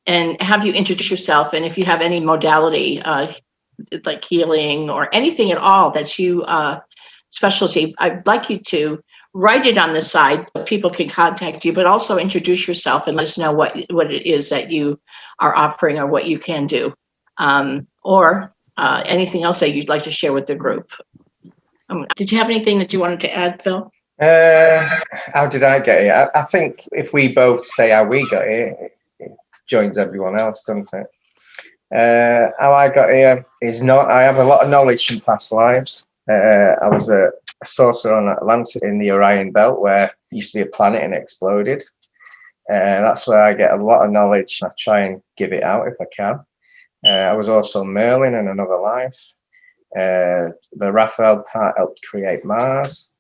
and have you introduce yourself, and if you have any modality like healing or anything at all that you specialty, I'd like you to write it on the side so people can contact you, but also introduce yourself and let us know what it is that you are offering or what you can do, or anything else that you'd like to share with the group. Did you have anything that you wanted to add, Phil? How did I get here? I think if we both say how we got here, it joins everyone else, doesn't it? How I got here is not, I have a lot of knowledge from past lives. I was a sorcerer on Atlantis in the Orion belt, where it used to be a planet and it exploded. That's where I get a lot of knowledge. I try and give it out if I can. I was also Merlin in another life. The Raphael part helped create Mars.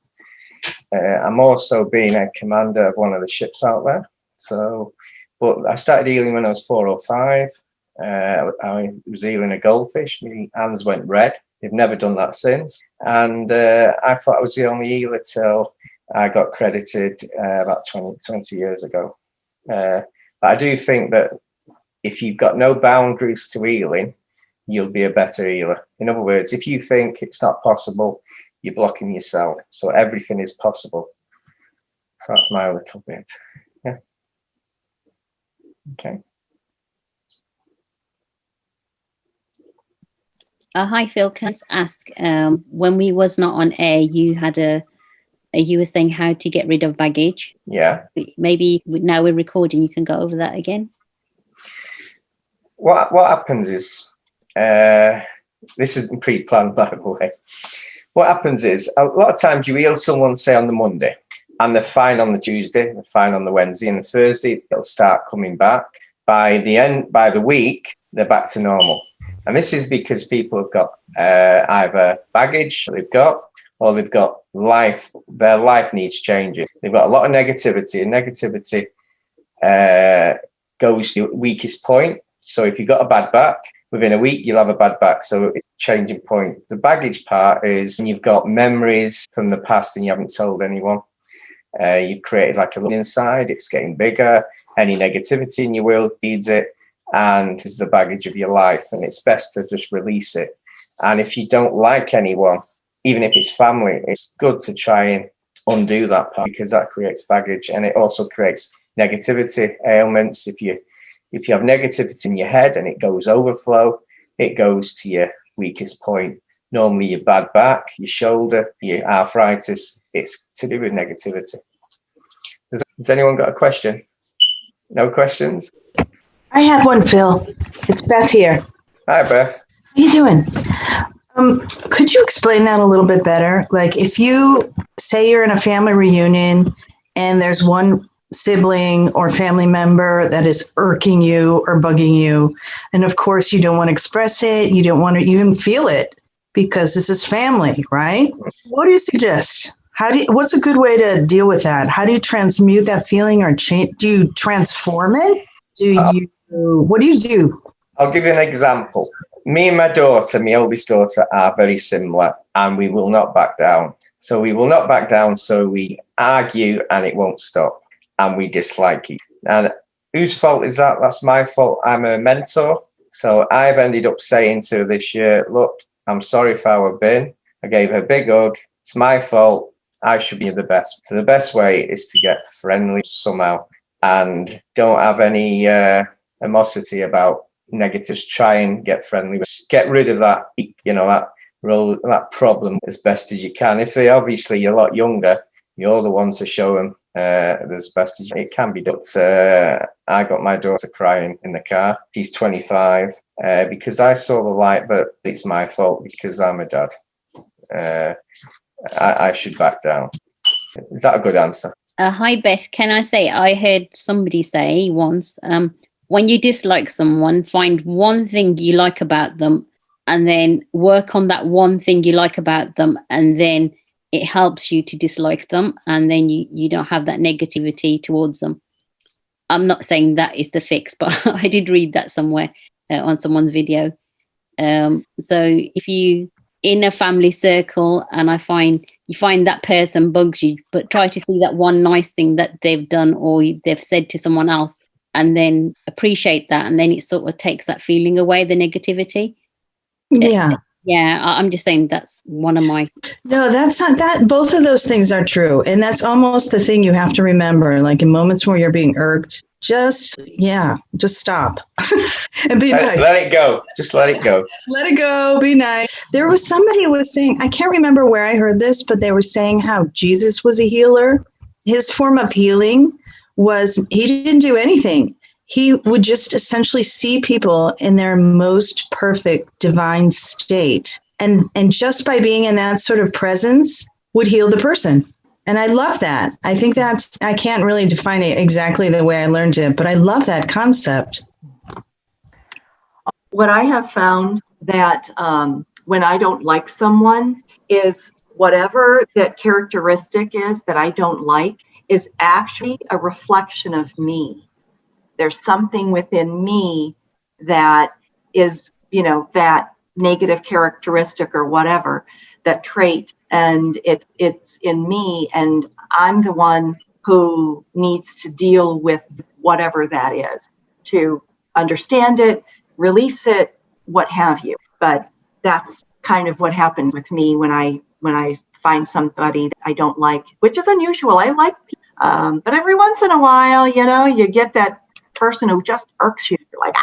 I'm also being a commander of one of the ships out there. So, but I started healing when I was 4 or 5. I was healing a goldfish. My hands went red. They've never done that since. And I thought I was the only healer till I got credited about 20 years ago. But I do think that if you've got no boundaries to healing, you'll be a better healer. In other words, if you think it's not possible, you're blocking yourself. So everything is possible. So that's my little bit. Yeah. Okay. Hi, Phil. Can I just ask, when we was not on air, you had you were saying how to get rid of baggage. Yeah. Maybe now we're recording, you can go over that again. What happens is, this isn't pre-planned, by the way. What happens is, a lot of times you heal someone, say, on the Monday, and they're fine on the Tuesday, they're fine on the Wednesday, and the Thursday, they'll start coming back. By the week, they're back to normal. And this is because people have got either baggage they've got, or they've got life, their life needs changing. They've got a lot of negativity, and negativity goes to your weakest point. So if you've got a bad back, within a week, you'll have a bad back. So it's a changing point. The baggage part is you've got memories from the past and you haven't told anyone. You've created like a little inside, it's getting bigger. Any negativity in your world feeds it, and is the baggage of your life. And it's best to just release it. And if you don't like anyone, even if it's family, it's good to try and undo that part, because that creates baggage, and it also creates negativity, ailments. If you have negativity in your head and it goes overflow, it goes to your weakest point. Normally your bad back, your shoulder, your arthritis, it's to do with negativity. Has anyone got a question? No questions? I have one, Phil. It's Beth here. Hi, Beth. How you doing? Could you explain that a little bit better? Like, if you say you're in a family reunion and there's one sibling or family member that is irking you or bugging you, and of course you don't want to express it, you don't want to even feel it because this is family, right? What do you suggest? What's a good way to deal with that? How do you transmute that feeling, or change? Do you transform it? What do you do? I'll give you an example. Me and my daughter, my oldest daughter, are very similar, and we will not back down. So we will not back down. So we argue and it won't stop, and we dislike it. And whose fault is that? That's my fault. I'm a mentor. So I've ended up saying to her this year, look, I'm sorry for how I've been. I gave her a big hug. It's my fault. I should be the best. So the best way is to get friendly somehow, and don't have any animosity about negatives. Try and get friendly. Get rid of that, that problem as best as you can. If they obviously you're a lot younger, you're the one to show them as best as it can be done. I got my daughter crying in the car. She's 25 because I saw the light, but it's my fault because I'm a dad. I should back down. Is that a good answer? Hi, Beth. Can I say, I heard somebody say once, when you dislike someone, find one thing you like about them and then work on that one thing you like about them, and then it helps you to dislike them, and then you don't have that negativity towards them. I'm not saying that is the fix, but I did read that somewhere on someone's video. So if you in a family circle and you find that person bugs you, but try to see that one nice thing that they've done or they've said to someone else, and then appreciate that, and then it sort of takes that feeling away, the negativity. Yeah. Yeah, I'm just saying that's one of my. No, that's not that. Both of those things are true. And that's almost the thing you have to remember. Like in moments where you're being irked, just stop and be nice. Let it go. Just let it go. Let it go. Be nice. There was somebody who was saying, I can't remember where I heard this, but they were saying how Jesus was a healer. His form of healing was he didn't do anything. He would just essentially see people in their most perfect divine state. And just by being in that sort of presence would heal the person. And I love that. I think I can't really define it exactly the way I learned it, but I love that concept. What I have found that when I don't like someone is whatever that characteristic is that I don't like is actually a reflection of me. There's something within me that is, that negative characteristic or whatever, that trait, and it's in me, and I'm the one who needs to deal with whatever that is, to understand it, release it, what have you. But that's kind of what happens with me when I find somebody that I don't like, which is unusual. I like people, but every once in a while, you get that person who just irks you. You're like,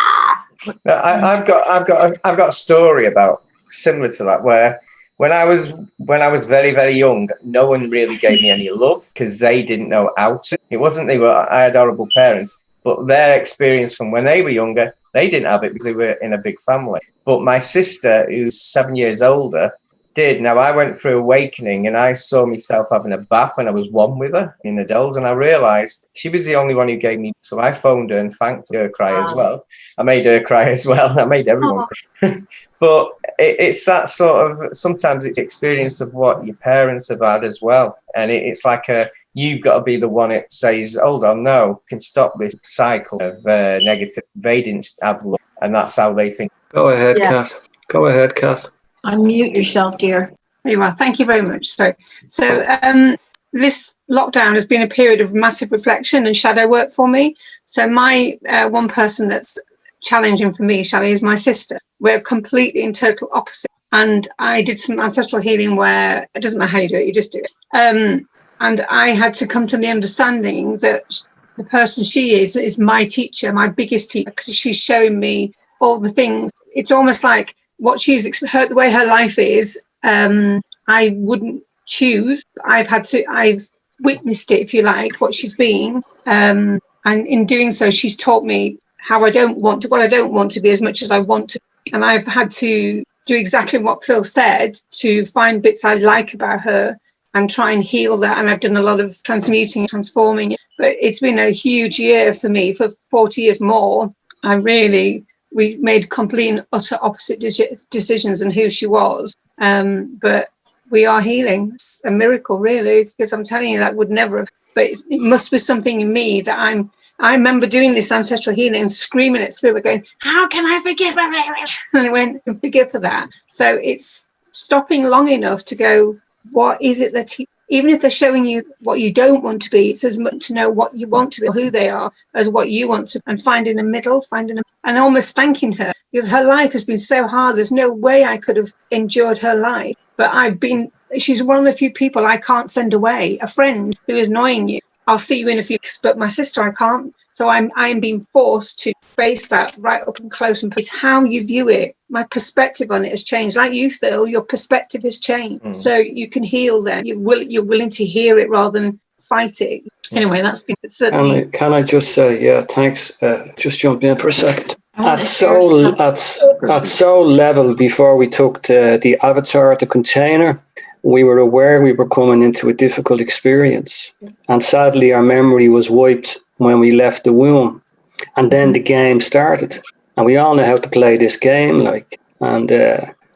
I've got a story about similar to that, where when I was very, very young, no one really gave me any love because they didn't know how to. It wasn't I had horrible parents, but their experience from when they were younger, they didn't have it because they were in a big family. But my sister, who's 7 years older, did. Now, I went through awakening and I saw myself having a bath when I was one with her in the Dells, and I realized she was the only one who gave me. So I phoned her and thanked her cry as well. I made her cry as well. I made everyone cry. But it's that sort of, sometimes it's experience of what your parents have had as well. And it's like you've got to be the one that says, hold on, no, can stop this cycle of negative. They didn't have love, and that's how they think. Go ahead, Kat. Go ahead, Kat. Unmute yourself, dear. There you are. Thank you very much. So this lockdown has been a period of massive reflection and shadow work for me. So my one person that's challenging for me, Shelley, is my sister. We're completely in total opposite. And I did some ancestral healing where it doesn't matter how you do it, you just do it. And I had to come to the understanding that the person she is my teacher, my biggest teacher, because she's showing me all the things. It's almost like what the way her life is, I wouldn't choose. I've witnessed it, if you like, what she's been. And in doing so, she's taught me what I don't want to be as much as I want to. And I've had to do exactly what Phil said, to find bits I like about her and try and heal that. And I've done a lot of transmuting, transforming it. But it's been a huge year for me. For 40 years more, we made complete and utter opposite decisions in who she was. But we are healing. It's a miracle, really, because I'm telling you, that would never have. But it must be something in me that I remember doing this ancestral healing and screaming at spirit, going, how can I forgive her? And I went, forgive her that. So it's stopping long enough to go, what is it that even if they're showing you what you don't want to be, it's as much to know what you want to be, who they are, as what you want to, and finding a middle, and almost thanking her, because her life has been so hard. There's no way I could have endured her life, but she's one of the few people I can't send away. A friend who is annoying you, I'll see you in a few weeks, but my sister, I can't. So I'm being forced to face that right up and close. And it's how you view it. My perspective on it has changed. Like you, Phil, your perspective has changed. So you can heal then. You're willing to hear it rather than fight it. Anyway, that's been certainly. Can I just say, thanks. Just jump in for a second. At soul level, before we took the avatar, the container, we were aware we were coming into a difficult experience. And sadly, our memory was wiped when we left the womb. And then the game started. And we all know how to play this game, and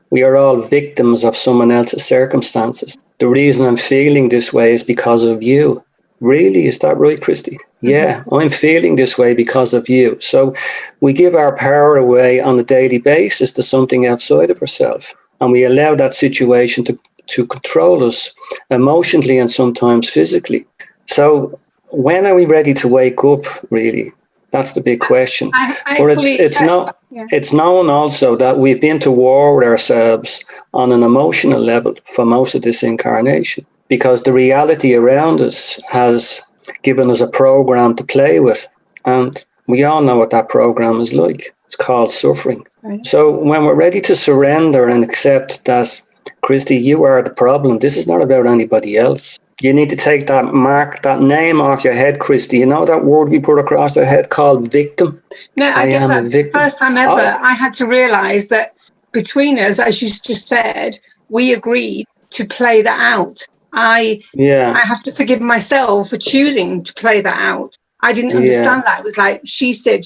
we are all victims of someone else's circumstances. The reason I'm feeling this way is because of you. Really? Is that right, Christy? Yeah, I'm feeling this way because of you. So we give our power away on a daily basis to something outside of ourselves. And we allow that situation to control us emotionally and sometimes physically. So when are we ready to wake up, really? That's the big question. I But fully it's accept not. that, yeah. It's known also that we've been to war with ourselves on an emotional level for most of this incarnation, because the reality around us has given us a program to play with. And we all know what that program is like. It's called suffering. Right. So when we're ready to surrender and accept that, Christy, you are the problem, this is not about anybody else. You need to take that mark, that name off your head, Christy. You know that word we put across our head called victim? No, I get am that. a victim. First time ever, I had to realise that between us, as you just said, we agreed to play that out. I have to forgive myself for choosing to play that out. I didn't understand that. It was like, she said,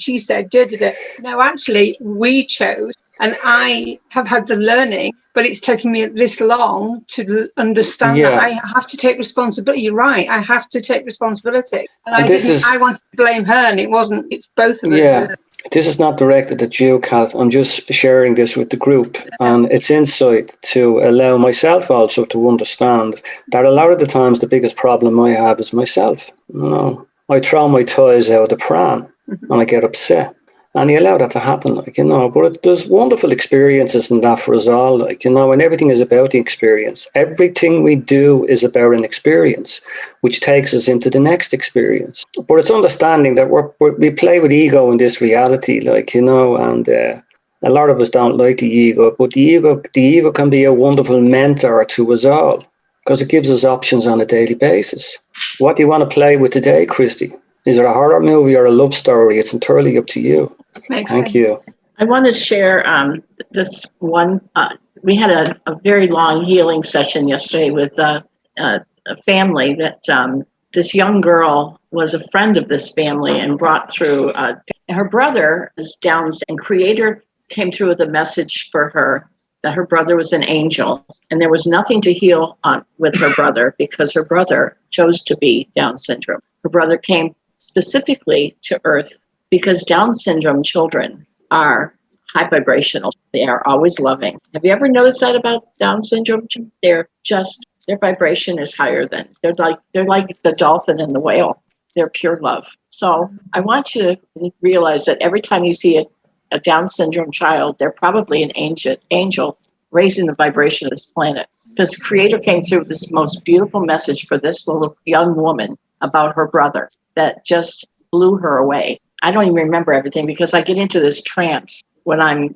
da, da, da. No, actually, we chose. And I have had the learning, but it's taken me this long to understand that I have to take responsibility. You're right. I have to take responsibility. And I wanted to blame her, and it wasn't. It's both of us. Yeah. This is not directed at you, Kath. I'm just sharing this with the group, and it's insight to allow myself also to understand that a lot of the times the biggest problem I have is myself. You know, I throw my toys out of the pram and I get upset. And you allow that to happen, like, you know, but there's wonderful experiences in that for us all, like, you know, and everything is about the experience. Everything we do is about an experience, which takes us into the next experience. But it's understanding that we play with ego in this reality, like, you know, and a lot of us don't like the ego, but the ego can be a wonderful mentor to us all because it gives us options on a daily basis. What do you want to play with today, Christy? Is it a horror movie or a love story? It's entirely up to you. Thank you. I want to share this one. We had a very long healing session yesterday with a family that this young girl was a friend of this family and brought through. Her brother is Down, and Creator came through with a message for her that her brother was an angel, and there was nothing to heal with her brother because her brother chose to be Down syndrome. Her brother came specifically to Earth because Down syndrome children are high vibrational. They are always loving. Have you ever noticed that about Down syndrome? Their vibration is higher than, they're like the dolphin and the whale. They're pure love. So I want you to realize that every time you see a Down syndrome child, they're probably an angel raising the vibration of this planet. Because Creator came through with this most beautiful message for this little young woman about her brother that just blew her away. I don't even remember everything because I get into this trance when I'm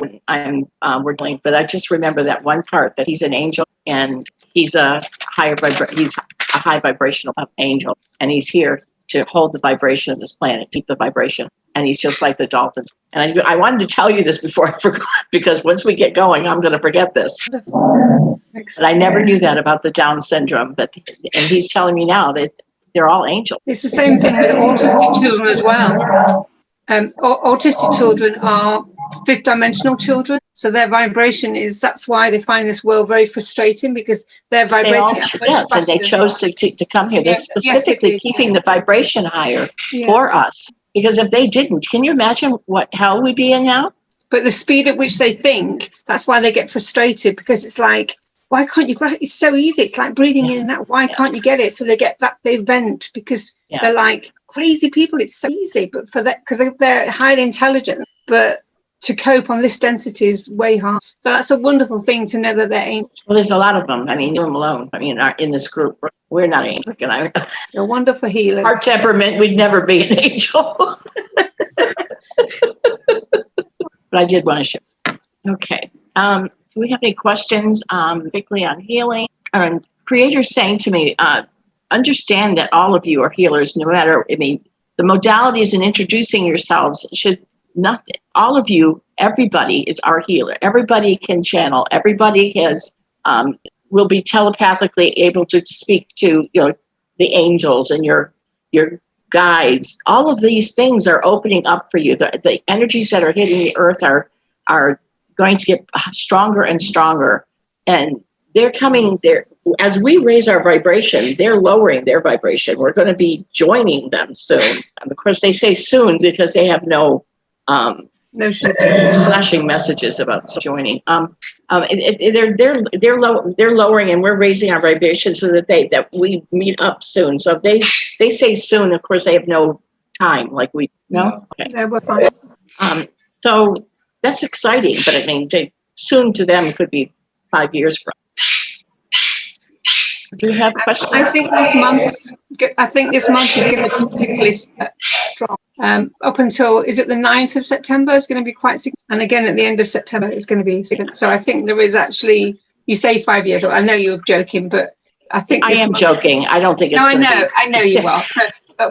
working, but I just remember that one part that he's an angel and he's a high vibrational angel, and he's here to hold the vibration of this planet, keep the vibration, and he's just like the dolphins. And I wanted to tell you this before I forgot, because once we get going, I'm going to forget this. But I never knew that about the Down syndrome. And he's telling me now that they're all angels. It's the same thing with autistic children as well. Autistic children are fifth dimensional children, so their vibration that's why they find this world very frustrating, because their vibration and they chose to come here. They're specifically keeping the vibration higher for us, because if they didn't, can you imagine what hell we'd be in now? But the speed at which they think, that's why they get frustrated, because it's like, why can't you grab it? It's so easy. It's like breathing in and out. Why can't you get it? So they get that, they vent, because they're like crazy people. It's so easy, but for that, because they're highly intelligent, but to cope on this density is way hard. So that's a wonderful thing to know that they're angels. Well, there's a lot of them. I mean, you're alone. I mean, in this group, we're not angels. They're wonderful healers. Our temperament, we'd never be an angel. But I did want to share. Okay. Do we have any questions, particularly on healing? Creator's saying to me, understand that all of you are healers, no matter, the modalities in introducing yourselves should nothing. All of you, everybody is our healer. Everybody can channel. Everybody will be telepathically able to speak to, the angels and your guides. All of these things are opening up for you. The energies that are hitting the earth are going to get stronger and stronger, and they're coming there. As we raise our vibration, they're lowering their vibration. We're going to be joining them soon. And of course, they say soon because they have no flashing messages about joining. They're lowering, and we're raising our vibration so that we meet up soon. So if they say soon, of course, they have no time like we, no? Okay. Yeah, we're fine. So that's exciting, but I mean, soon to them could be 5 years from. Do you have questions? I think this month is going to be particularly strong. Up until, is it the 9th of September is going to be quite significant. And again, at the end of September, it's going to be significant. So I think there is actually, you say 5 years, I know you're joking, but I think I am joking. I don't think it's no, I know you are. So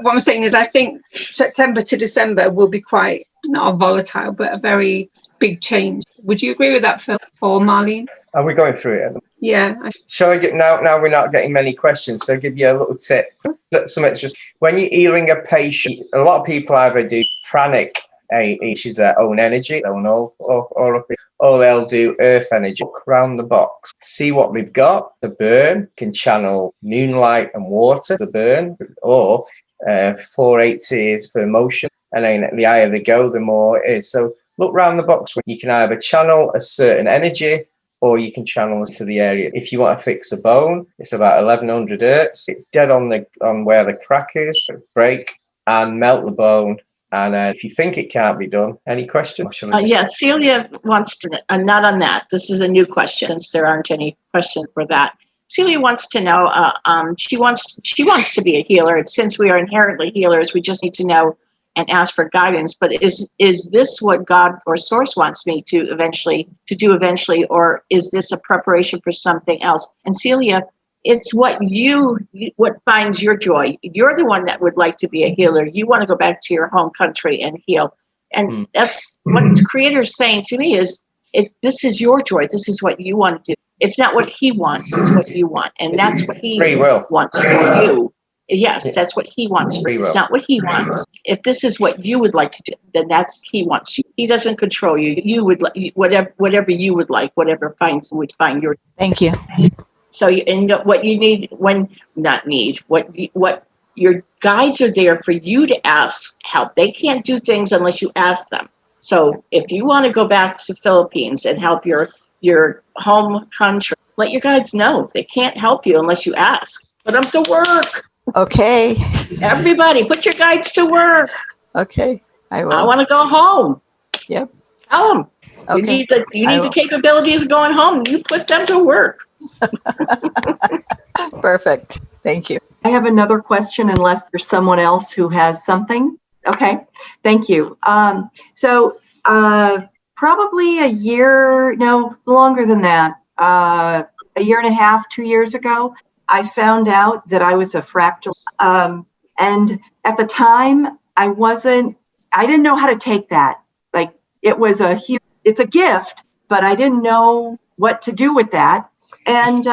what I'm saying is I think September to December will be quite, not a volatile, but a very big change. Would you agree with that, Phil or Marlene? Are we going through it? Yeah. Shall I get now? Now we're not getting many questions, so I'll give you a little tip. Some extras. When you're healing a patient, a lot of people either do pranic, which is their own energy, their own or they'll do earth energy. Look around the box, see what we've got. The burn can channel moonlight and water. The burn, or 4/8 is for emotion, and then the higher they go, the more it is. So look around the box. You can either channel a certain energy, or you can channel it to the area. If you want to fix a bone, it's about 1100 hertz. It's dead on where the crack is. So break and melt the bone. And if you think it can't be done, any questions? Yes, Celia wants to, not on that. This is a new question since there aren't any questions for that. Celia wants to know, she wants to be a healer. And since we are inherently healers, we just need to know and ask for guidance. But is this what God or Source wants me to do eventually, or is this a preparation for something else? And Celia, it's what finds your joy. You're the one that would like to be a healer. You want to go back to your home country and heal. And that's what the Creator's saying to me is, this is your joy. This is what you want to do. It's not what He wants. It's what you want. And that's what He wants for you. Yes, that's what He wants for you. It's not what He wants. If this is what you would like to do, then that's He wants you. He doesn't control you. You would whatever you would like, whatever would find your. Thank you. So what you need what your guides are there for you to ask help. They can't do things unless you ask them. So if you want to go back to Philippines and help your home country, let your guides know. They can't help you unless you ask. Put them to work. Okay. Everybody, put your guides to work. Okay. I will. I want to go home. Yep. Tell them. Okay. You need the capabilities of going home. You put them to work. Perfect. Thank you. I have another question unless there's someone else who has something. Okay, thank you. So probably a year, no, longer than that, a year and a half, 2 years ago, I found out that I was a fractal. And at the time, I didn't know how to take that. Like, it's a gift, but I didn't know what to do with that. And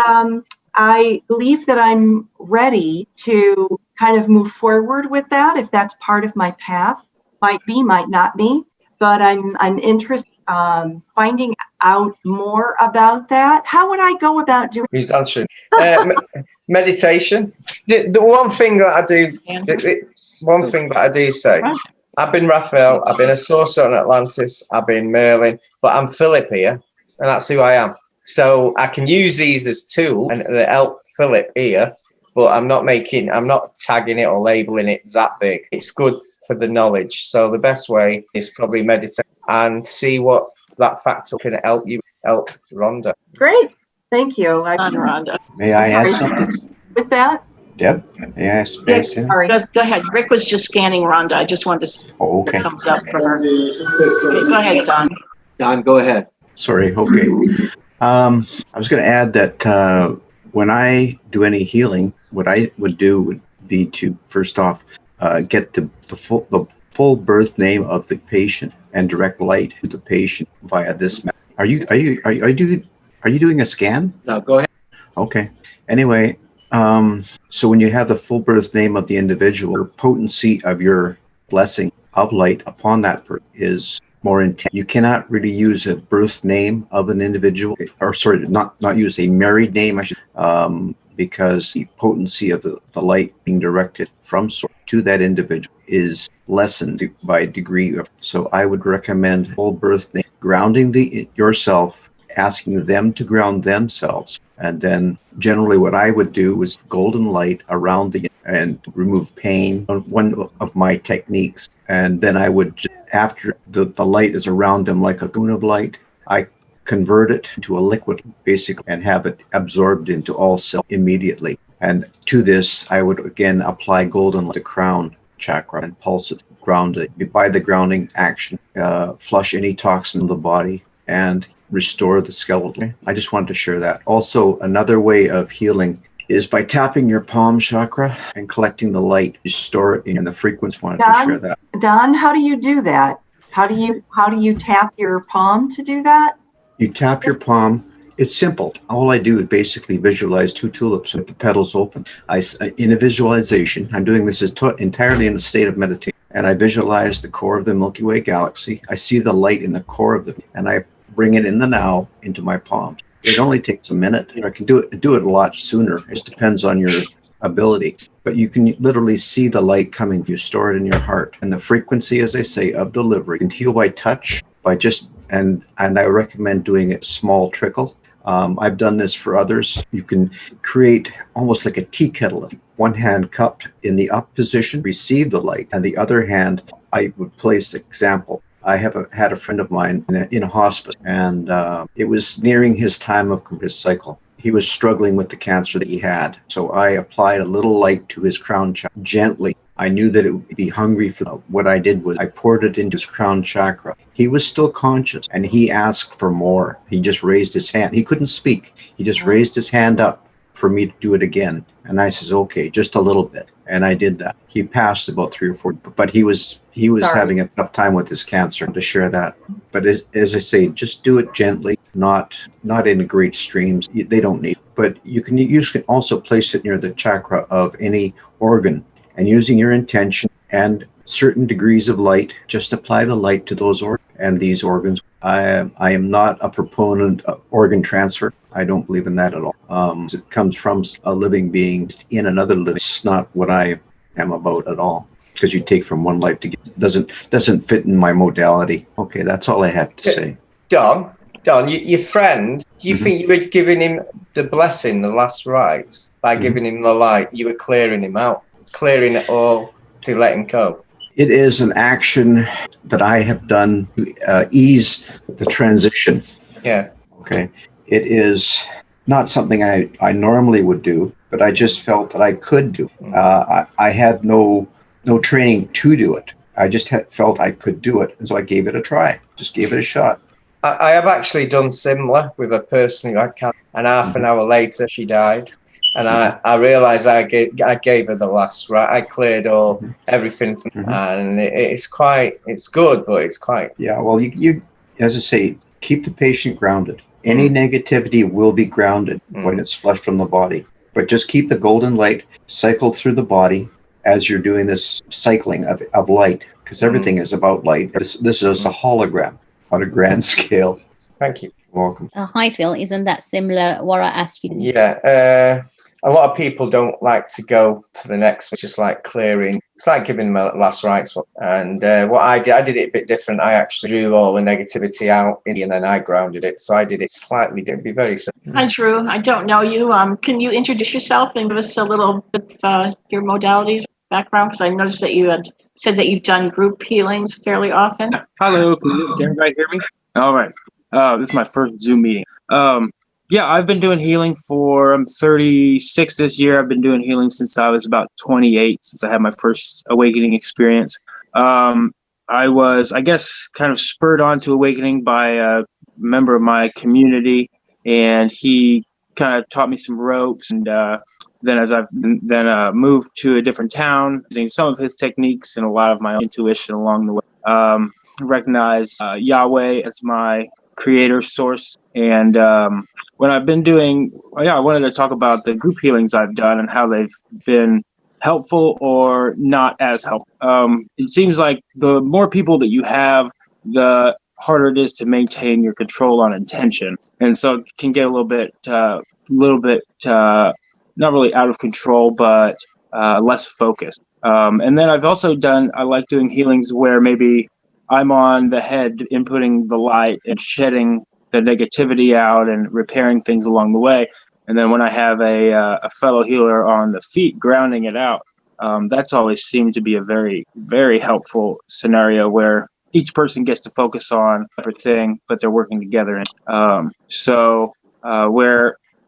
I believe that I'm ready to kind of move forward with that, if that's part of my path. Might be, might not be, but I'm interested finding out more about that. How would I go about doing? Who's answering? Meditation. The one thing that I do say, I've been Raphael, I've been a sorcerer on Atlantis, I've been Merlin, but I'm Philip here, and that's who I am. So I can use these as tools and they help Philip here, but I'm not tagging it or labeling it that big. It's good for the knowledge. So the best way is probably meditate and see what that factor can help Rhonda. Great. Thank you. Rhonda. May I add something? With that? Deb, may I ask space in? Sorry. Go ahead. Rick was just scanning Rhonda. I just wanted to see Oh, okay. what comes up for her. Okay, go ahead, Don. Don, go ahead. Sorry. Okay. I was going to add that when I do any healing, what I would do would be to first off get the full birth name of the patient and direct light to the patient via this method. Are you doing a scan? No, go ahead. Okay. Anyway, so when you have the full birth name of the individual, the potency of your blessing of light upon that person is more intense. You cannot really use a birth name of an individual, or sorry, not use a married name, because the potency of the light being directed from source to that individual is lessened by degree of. So I would recommend full birth name, grounding yourself asking them to ground themselves. And then generally what I would do was golden light around and remove pain, one of my techniques. And then I would, after the light is around them like a cone of light, I convert it to a liquid basically and have it absorbed into all cells immediately. And to this, I would again apply golden light to crown chakra and pulse it, ground it. By the grounding action, flush any toxin in the body and restore the skeleton. I just wanted to share that. Also, another way of healing is by tapping your palm chakra and collecting the light. You store it in the frequency. Wanted to share that. Don, how do you do that? How do you tap your palm to do that? You tap your palm. It's simple. All I do is basically visualize 2 tulips with the petals open. In a visualization, I'm doing this entirely in a state of meditation, and I visualize the core of the Milky Way galaxy. I see the light in the core of and I bring it in the now into my palms. It only takes a minute. I can do it a lot sooner. It just depends on your ability. But you can literally see the light coming. You store it in your heart. And the frequency, as I say, of delivery, you can heal by touch, by just, and I recommend doing it small trickle. I've done this for others. You can create almost like a tea kettle. One hand cupped in the up position, receive the light, and the other hand, I would place example. I had a friend of mine in a hospice, and it was nearing his time of his cycle. He was struggling with the cancer that he had. So I applied a little light to his crown chakra gently. I knew that it would be hungry for what I did was I poured it into his crown chakra. He was still conscious and he asked for more. He just raised his hand. He couldn't speak. He just raised his hand up for me to do it again. And I says, okay, just a little bit. And I did that. He passed about 3 or 4, but he was having a tough time with his cancer, to share that. But as I say, just do it gently, not in great streams. They don't need, but you can also place it near the chakra of any organ, and using your intention and certain degrees of light, just apply the light to those organs and these organs. I am not a proponent of organ transfer. I don't believe in that at all. It comes from a living being in another living. It's not what I am about at all, because you take from one life to get, doesn't fit in my modality. Okay, that's all I have to say. Don, your friend, do you think you were giving him the blessing, the last rites, by giving him the light? You were clearing him out, clearing it all to let him go. It is an action that I have done to ease the transition. Yeah. Okay. It is not something I normally would do, but I just felt that I could do. I had no training to do it. I just felt I could do it. And so I gave it a try, just gave it a shot. I have actually done similar with a person who had cancer, and half an hour later she died. And I realized I gave her the last right. I cleared everything, and it's good, but it's quite. Yeah, well, you as I say, keep the patient grounded. Any negativity will be grounded when it's flushed from the body. But just keep the golden light cycled through the body as you're doing this cycling of light, because everything is about light. This is a hologram on a grand scale. Thank you. You're welcome. Hi, Phil. Isn't that similar what I asked you? Yeah. A lot of people don't like to go to the next. It's just like clearing. It's like giving them a last rites. And what I did it a bit different. I actually drew all the negativity out and then I grounded it. So I did it slightly different. Be very simple. Hi, Drew. I don't know you. Can you introduce yourself and give us a little bit of your modalities background? Because I noticed that you had said that you've done group healings fairly often. Hello. Can everybody hear me? All right. This is my first Zoom meeting. Yeah, I've been doing healing I'm 36 this year. I've been doing healing since I was about 28, since I had my first awakening experience. I was, I guess, kind of spurred on to awakening by a member of my community, and he kind of taught me some ropes. And then as I've moved to a different town, using some of his techniques and a lot of my own intuition along the way, recognize Yahweh as my creator source. And when I've been doing, I wanted to talk about the group healings I've done and how they've been helpful or not as helpful. It seems like the more people that you have, the harder it is to maintain your control on intention. And so it can get a little bit not really out of control, but less focused. And then I've also I like doing healings where maybe I'm on the head inputting the light and shedding the negativity out and repairing things along the way. And then when I have a fellow healer on the feet grounding it out, that's always seemed to be a very, very helpful scenario where each person gets to focus on everything, but they're working together.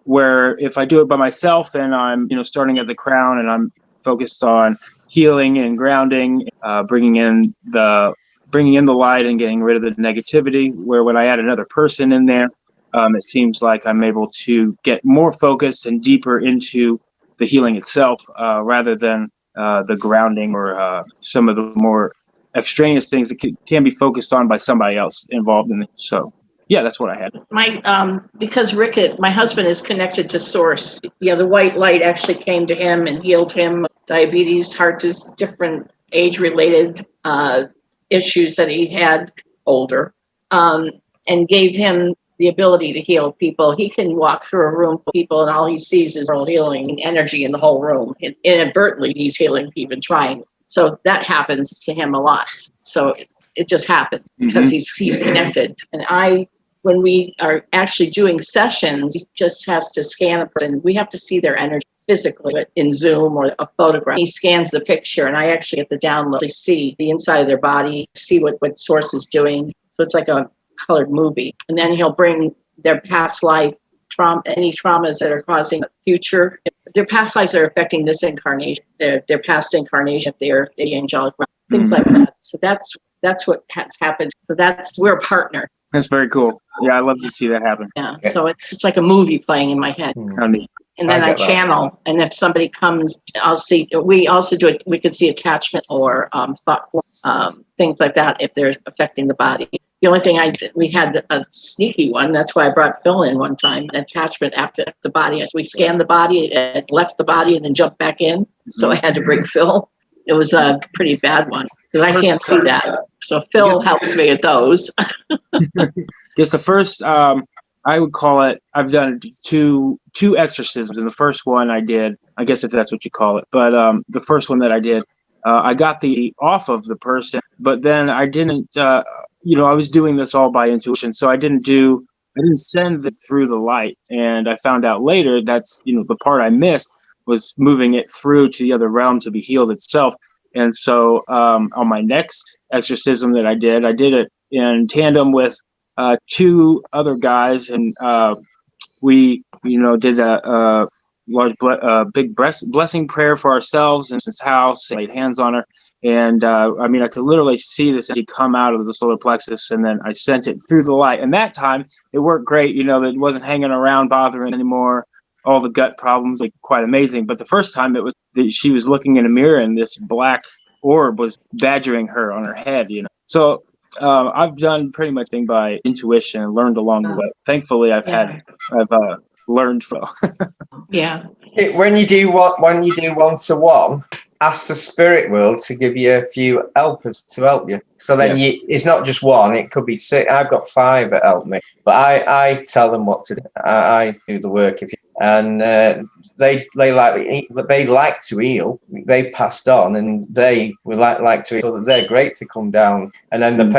Where if I do it by myself and I'm starting at the crown and I'm focused on healing and grounding, bringing in the light and getting rid of the negativity, where when I add another person in there, it seems like I'm able to get more focused and deeper into the healing itself, rather than the grounding or some of the more extraneous things that can be focused on by somebody else involved in it. So yeah, that's what I had. Because Rick, my husband, is connected to Source. Yeah, the white light actually came to him and healed him. Diabetes, heart disease, different age-related issues that he had older, and gave him the ability to heal people. He can walk through a room full of people and all he sees is world healing energy in the whole room. Inadvertently, he's healing people, trying. So that happens to him a lot. So it just happens because he's connected. And when we are actually doing sessions, he just has to scan a person. We have to see their energy physically in Zoom or a photograph. He scans the picture and I actually get the download, see the inside of their body, see what Source is doing. So it's like a colored movie. And then he'll bring their past life trauma, any traumas that are causing future. Their past lives are affecting this incarnation. Their past incarnation, if they're the angelic realm, things like that. So that's what has happened. So we're a partner. That's very cool. Yeah, I love to see that happen. Yeah. So it's like a movie playing in my head. How neat. And then I channel, and if somebody comes, I'll see. We also do it. We could see attachment or thought form, things like that if they're affecting the body. The only thing we had a sneaky one. That's why I brought Phil in one time. Attachment after the body. As we scanned the body, it left the body and then jumped back in. So I had to bring Phil. It was a pretty bad one because I can't see that. So Phil helps me with those. Yes, the first. I would call it, I've done two exorcisms. And the first one I did, I guess if that's what you call it, but the first one that I did, I got the off of the person, but then I didn't, I was doing this all by intuition. So I didn't send it through the light. And I found out later that's, the part I missed was moving it through to the other realm to be healed itself. And so on my next exorcism that I did it in tandem with two other guys, and we did a large big blessing prayer for ourselves in this house, laid hands on her, and I could literally see this energy come out of the solar plexus, and then I sent it through the light, and that time it worked great. It wasn't hanging around bothering anymore. All the gut problems, quite amazing. But the first time it was she was looking in a mirror and this black orb was badgering her on her head, so I've done pretty much thing by intuition and learned along the way. Thankfully, I've learned from. Yeah. When you do one-to-one, ask the spirit world to give you a few helpers to help you. So then it's not just one; it could be 6. I've got 5 that help me, but I tell them what to do. I do the work they like to heal. They passed on, and they would like to heal. So they're great to come down. And then the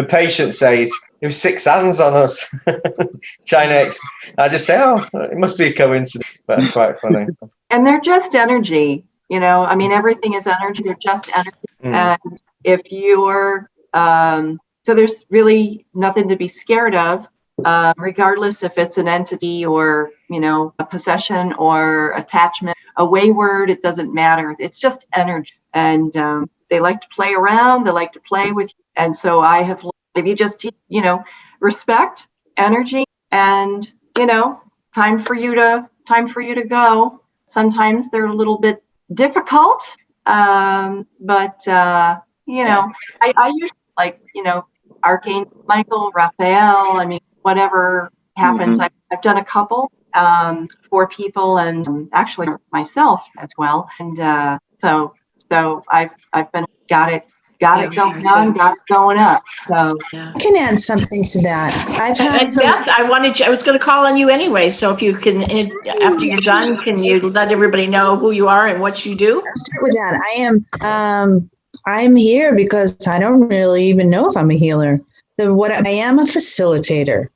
patient says, "There's 6 hands on us." I just say, "Oh, it must be a coincidence." But it's quite funny. And they're just energy. Everything is energy. They're just energy. And if you're, so there's really nothing to be scared of. Regardless if it's an entity or, a possession or attachment, a wayward, it doesn't matter. It's just energy. And they like to play around. They like to play with you. And so I have, if you just, respect energy and, time for you to go. Sometimes they're a little bit difficult. But I usually Archangel Michael, Raphael, whatever happens. I've done a couple for people and actually myself as well. And so I've been got it going on, got it going up. So I can add something to that. I was going to call on you anyway. So if you can, after you're done, can you let everybody know who you are and what you do? I'll start with that. I'm here because I don't really even know if I'm a healer. what I am a facilitator.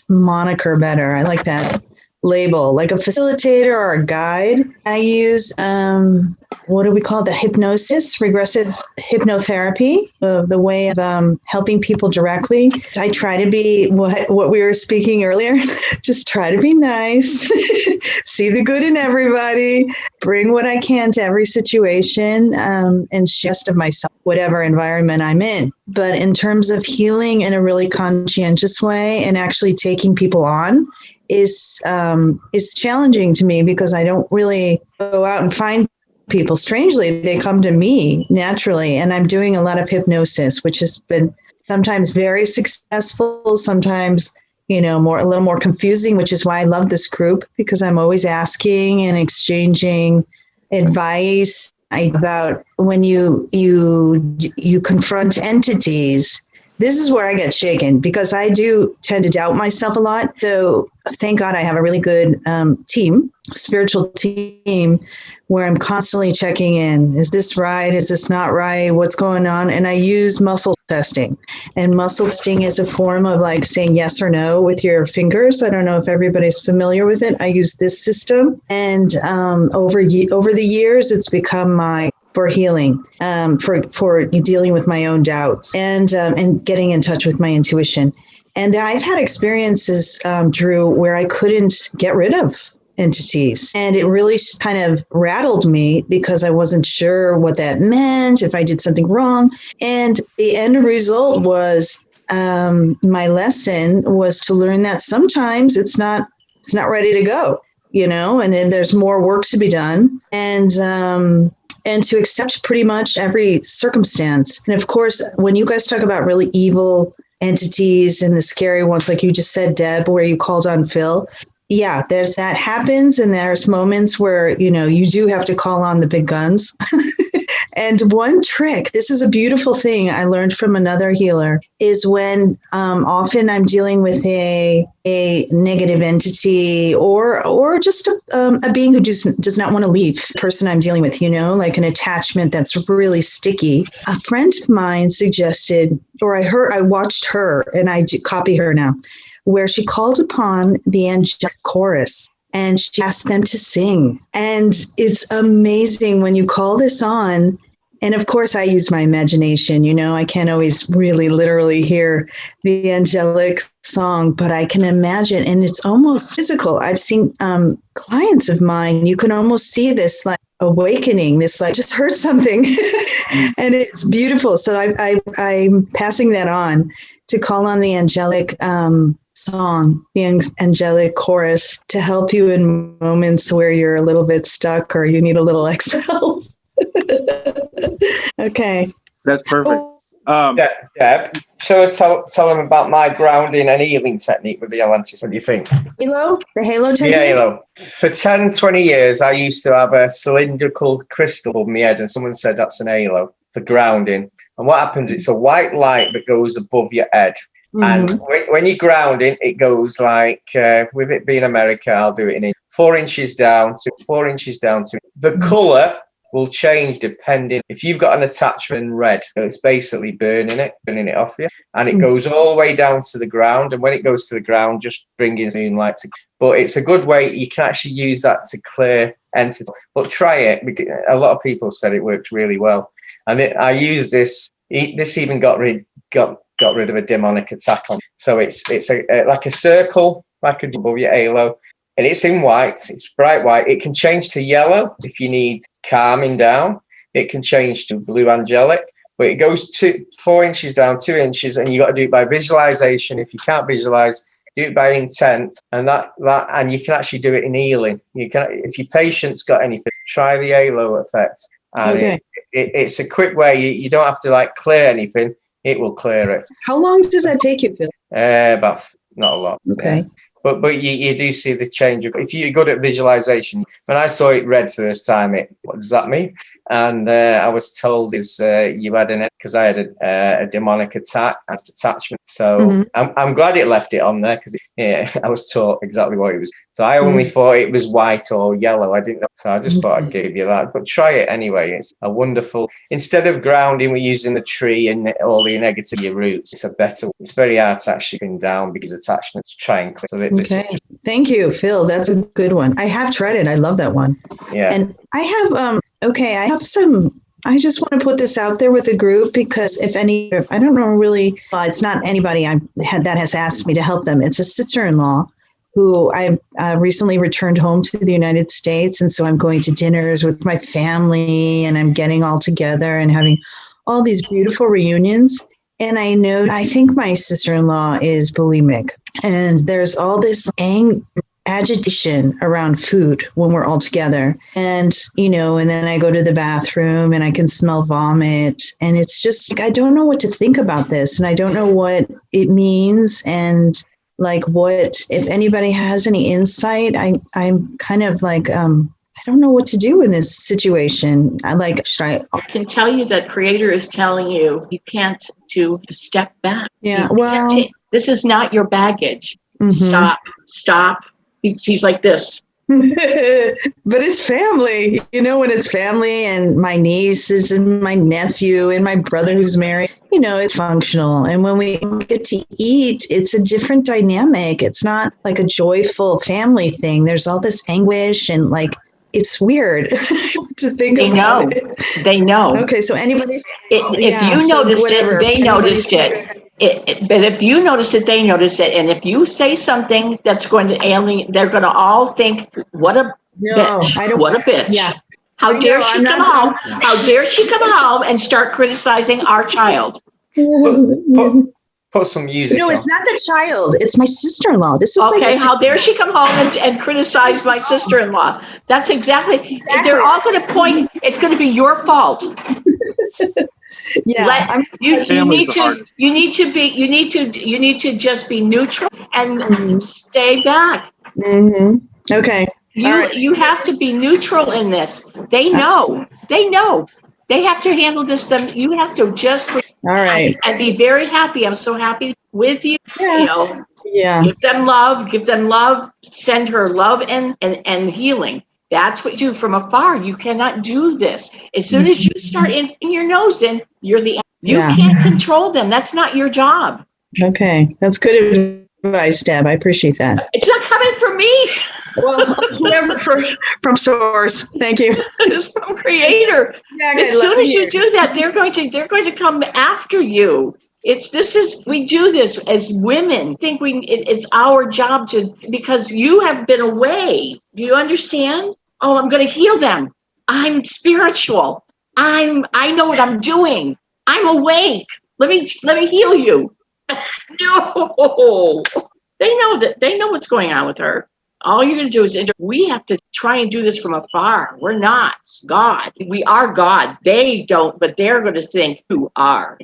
Moniker better. I like that label, like a facilitator or a guide. I use what do we call it? The hypnosis, regressive hypnotherapy, the way of helping people directly. I try to be what we were speaking earlier. Just try to be nice, see the good in everybody, bring what I can to every situation, and just of myself, whatever environment I'm in. But in terms of healing in a really conscientious way and actually taking people on, is challenging to me because I don't really go out and find people. Strangely, they come to me naturally, and I'm doing a lot of hypnosis, which has been sometimes very successful, sometimes a little more confusing, which is why I love this group, because I'm always asking and exchanging advice about when you confront entities. This is where I get shaken because I do tend to doubt myself a lot. So thank God I have a really good spiritual team, where I'm constantly checking in. Is this right? Is this not right? What's going on? And I use muscle testing. And muscle testing is a form of like saying yes or no with your fingers. I don't know if everybody's familiar with it. I use this system. And over the years, it's become for healing, for dealing with my own doubts and getting in touch with my intuition. And I've had experiences, Drew, where I couldn't get rid of entities. And it really kind of rattled me because I wasn't sure what that meant, if I did something wrong. And the end result was my lesson was to learn that sometimes it's not ready to go, and then there's more work to be done. And to accept pretty much every circumstance. And of course, when you guys talk about really evil entities and the scary ones, like you just said, Deb, where you called on Phil, yeah, there's that happens. And there's moments where, you do have to call on the big guns. And one trick, this is a beautiful thing I learned from another healer, is when often I'm dealing with a negative entity or just a being who does not want to leave the person I'm dealing with, like an attachment that's really sticky. A friend of mine suggested, or I watched her, and I copy her now, where she called upon the angelic chorus. And she asked them to sing. And it's amazing when you call this on. And of course, I use my imagination. I can't always really literally hear the angelic song, but I can imagine. And it's almost physical. I've seen clients of mine, you can almost see this like awakening, this like just heard something. And it's beautiful. So I'm passing that on to call on the angelic song, the angelic chorus, to help you in moments where you're a little bit stuck or you need a little extra help. Okay. That's perfect. Deb, shall I tell them about my grounding and healing technique with the Atlantis? What do you think? HALO? The HALO technique? The HALO. For 10, 20 years, I used to have a cylindrical crystal above my head, and someone said that's an HALO for grounding. And what happens, it's a white light that goes above your head. Mm-hmm. And when you're grounding, it goes like, with it being America, I'll do it in 4 inches down to 4 inches down to the colour will change depending if you've got an attachment in red. It's basically burning it off you, and it goes all the way down to the ground. And when it goes to the ground, just bring in moonlight. But it's a good way. You can actually use that to clear entities. But try it. A lot of people said it worked really well, and I used this. This even got rid of a demonic attack on. So it's like a circle, like above your halo. And it's in white, it's bright white. It can change to yellow if you need calming down. It can change to blue angelic, but it goes to 4 inches down, 2 inches, and you got to do it by visualization. If you can't visualize, do it by intent, and and you can actually do it in healing. You can, if your patient's got anything, try the halo effect. And okay. It's a quick way. You don't have to like clear anything. It will clear it. How long does that take you, Phil? About not a lot. Okay. Yeah. But you do see the change. If you're good at visualization, when I saw it red first time, what does that mean? And I was told is you had because I had a demonic attachment. So I'm glad it left it on there because I was taught exactly what it was. So I only thought it was white or yellow. I didn't know. So I just thought I'd give you that. But try it anyway. It's a wonderful. Instead of grounding, we're using the tree and all the negative roots. It's a better. It's very hard to actually pin down because attachments try and click. So Okay. Thank you, Phil. That's a good one. I have tried it. I love that one. Yeah. And I have I have some. I just want to put this out there with the group because if any, I don't know really. Well, it's not anybody that has asked me to help them. It's a sister-in-law who I recently returned home to the United States, and so I'm going to dinners with my family, and I'm getting all together and having all these beautiful reunions. And I think my sister-in-law is bulimic, and there's all this agitation around food when we're all together. And, and then I go to the bathroom and I can smell vomit. And it's just like, I don't know what to think about this. And I don't know what it means. And like, what, if anybody has any insight, I'm kind of like, I don't know what to do in this situation. I can tell you that Creator is telling you can't do the step back. Yeah. Well, this is not your baggage. Stop. He's like this. But it's family, when it's family and my nieces and my nephew and my brother who's married, it's functional. And when we get to eat, it's a different dynamic. It's not like a joyful family thing. There's all this anguish and it's weird to think about it. They know. Okay, so anybody, if you noticed it, they noticed it. But if you notice it, they notice it. And if you say something that's going to alienate, they're going to all think, what a bitch. What a bitch. Yeah. How dare she come home? How dare she come home and start criticizing our child? Put some music. No, it's not the child. It's my sister-in-law. This is okay. How dare she come home and criticize my sister-in-law? That's exactly. They're all going to point. It's going to be your fault. Yeah, you need to just be neutral and stay back. Okay. You have to be neutral in this. They know. They have to handle this. You have to just all right and be very happy. I'm so happy with you. Yeah. Give them love. Send her love and healing. That's what you do from afar. You cannot do this. As soon as you start in your nose you can't control them. That's not your job. Okay. That's good advice, Deb. I appreciate that. It's not coming from me. Well, whatever from source. Thank you. It's from Creator. Yeah, as soon as you do that, they're going to come after you. We do this as women. I think it's our job because you have been away. Do you understand? Oh, I'm going to heal them. I'm spiritual. I know what I'm doing. I'm awake. Let me heal you. No, they know what's going on with her. All you're going to do is we have to try and do this from afar. We're not God. We are God. They don't, but they're going to think you are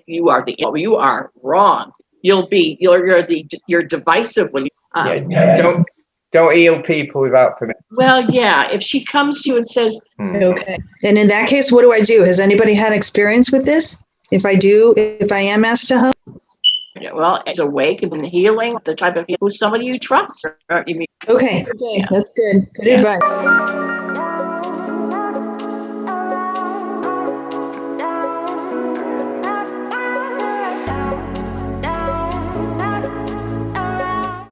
wrong. You're divisive when you don't heal people without permission. Well, yeah. If she comes to you and says, okay. And in that case, what do I do? Has anybody had experience with this? If I am asked to help? Well, it's awake and healing, the type of who's somebody you trust. Okay, that's good. Good advice.